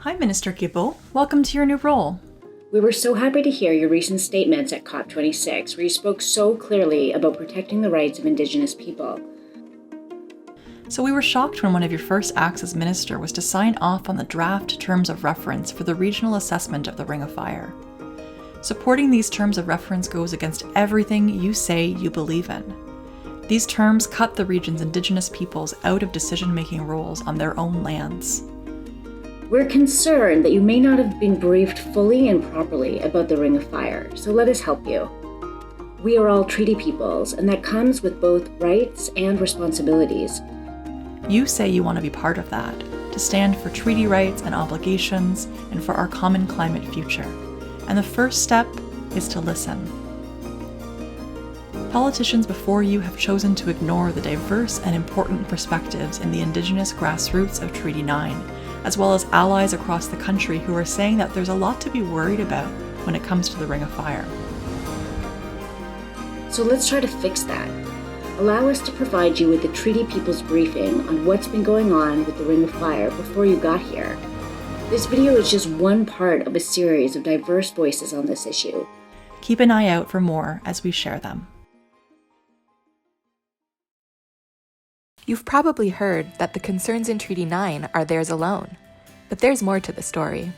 Hi, Minister Guilbeault. Welcome to your new role. We were so happy to hear your recent statements at COP26, where you spoke so clearly about protecting the rights of Indigenous people. So we were shocked when one of your first acts as minister was to sign off on the draft terms of reference for the regional assessment of the Ring of Fire. Supporting these terms of reference goes against everything you say you believe in. These terms cut the region's Indigenous peoples out of decision-making roles on their own lands. We're concerned that you may not have been briefed fully and properly about the Ring of Fire, so let us help you. We are all treaty peoples, and that comes with both rights and responsibilities. You say you want to be part of that, to stand for treaty rights and obligations and for our common climate future. And the first step is to listen. Politicians before you have chosen to ignore the diverse and important perspectives in the Indigenous grassroots of Treaty 9, as well as allies across the country who are saying that there's a lot to be worried about when it comes to the Ring of Fire. So let's try to fix that. Allow us to provide you with the treaty people's briefing on what's been going on with the Ring of Fire before you got here. This video is just one part of a series of diverse voices on this issue. Keep an eye out for more as we share them. You've probably heard that the concerns in Treaty 9 are theirs alone, but there's more to the story.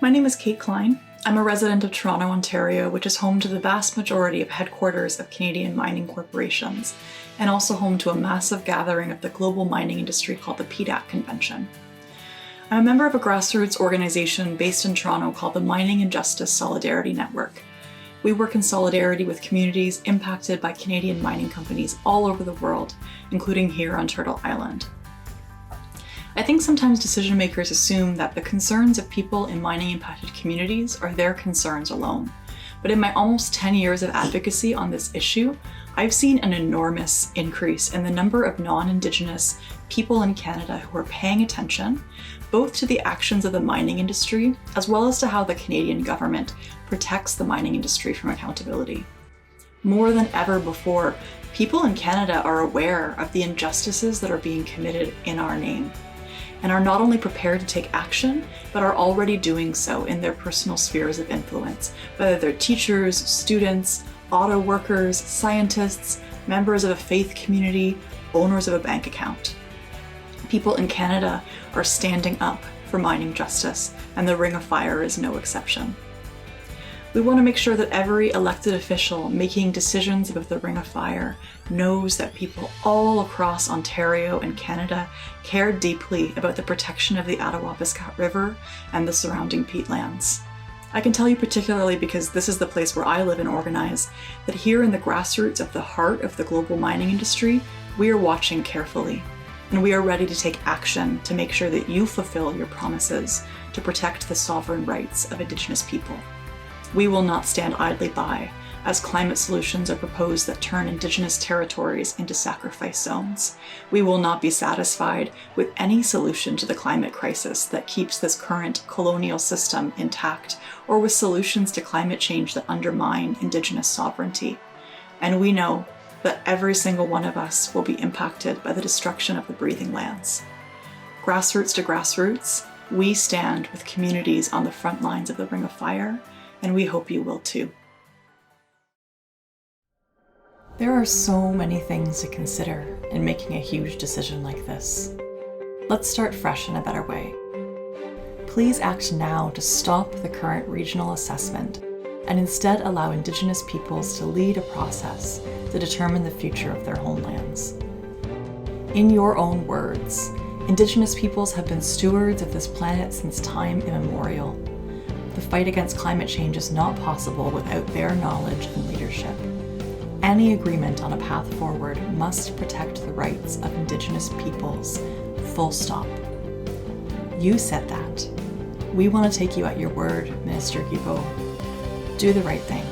My name is Kate Klein. I'm a resident of Toronto, Ontario, which is home to the vast majority of headquarters of Canadian mining corporations, and also home to a massive gathering of the global mining industry called the PDAC Convention. I'm a member of a grassroots organization based in Toronto called the Mining and Justice Solidarity Network. We work in solidarity with communities impacted by Canadian mining companies all over the world, including here on Turtle Island. I think sometimes decision makers assume that the concerns of people in mining impacted communities are their concerns alone. But in my almost 10 years of advocacy on this issue, I've seen an enormous increase in the number of non-Indigenous people in Canada who are paying attention, both to the actions of the mining industry, as well as to how the Canadian government protects the mining industry from accountability. More than ever before, people in Canada are aware of the injustices that are being committed in our name, and are not only prepared to take action, but are already doing so in their personal spheres of influence, whether they're teachers, students, auto workers, scientists, members of a faith community, owners of a bank account. People in Canada are standing up for mining justice, and the Ring of Fire is no exception. We want to make sure that every elected official making decisions about the Ring of Fire knows that people all across Ontario and Canada care deeply about the protection of the Attawapiskat River and the surrounding peatlands. I can tell you particularly because this is the place where I live and organize, that here in the grassroots of the heart of the global mining industry, we are watching carefully, and we are ready to take action to make sure that you fulfill your promises to protect the sovereign rights of Indigenous people. We will not stand idly by as climate solutions are proposed that turn Indigenous territories into sacrifice zones. We will not be satisfied with any solution to the climate crisis that keeps this current colonial system intact, or with solutions to climate change that undermine Indigenous sovereignty. And we know that every single one of us will be impacted by the destruction of the breathing lands. Grassroots to grassroots, we stand with communities on the front lines of the Ring of Fire, and we hope you will too. There are so many things to consider in making a huge decision like this. Let's start fresh in a better way. Please act now to stop the current regional assessment and instead allow Indigenous peoples to lead a process to determine the future of their homelands. In your own words, Indigenous peoples have been stewards of this planet since time immemorial. The fight against climate change is not possible without their knowledge and leadership. Any agreement on a path forward must protect the rights of Indigenous peoples, full stop. You said that. We want to take you at your word, Minister Guilbeault. Do the right thing.